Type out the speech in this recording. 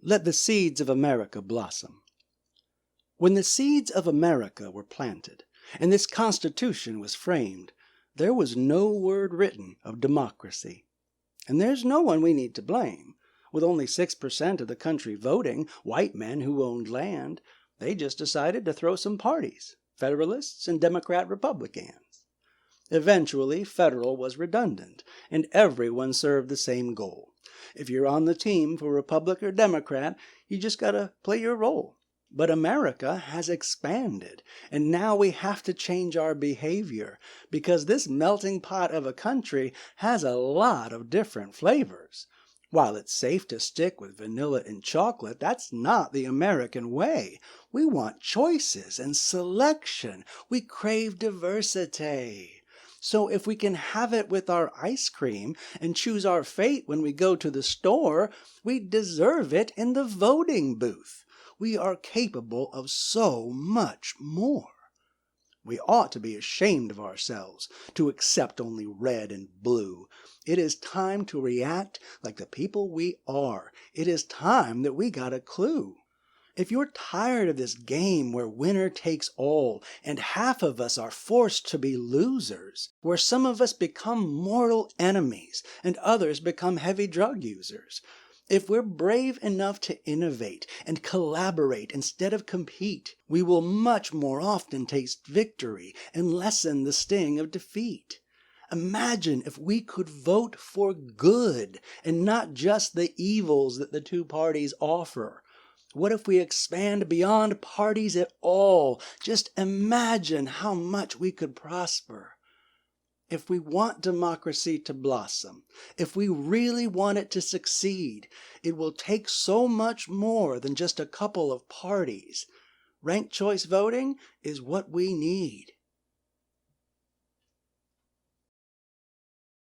Let the seeds of America blossom. When the seeds of America were planted, and this Constitution was framed, there was no word written of democracy. And there's no one we need to blame. With only 6% of the country voting, white men who owned land, they just decided to throw some parties, Federalists and Democrat Republicans. Eventually, federal was redundant, and everyone served the same goal. If you're on the team for Republican or Democrat, you just gotta play your role. But America has expanded, and now we have to change our behavior, because this melting pot of a country has a lot of different flavors. While it's safe to stick with vanilla and chocolate, that's not the American way. We want choices and selection. We crave diversity. So if we can have it with our ice cream and choose our fate when we go to the store, we deserve it in the voting booth. We are capable of so much more. We ought to be ashamed of ourselves to accept only red and blue. It is time to react like the people we are. It is time that we got a clue. If you're tired of this game where winner takes all and half of us are forced to be losers, where some of us become mortal enemies and others become heavy drug users, if we're brave enough to innovate and collaborate instead of compete, we will much more often taste victory and lessen the sting of defeat. Imagine if we could vote for good and not just the evils that the two parties offer. What if we expand beyond parties at all? Just imagine how much we could prosper. If we want democracy to blossom, if we really want it to succeed, it will take so much more than just a couple of parties. Ranked choice voting is what we need.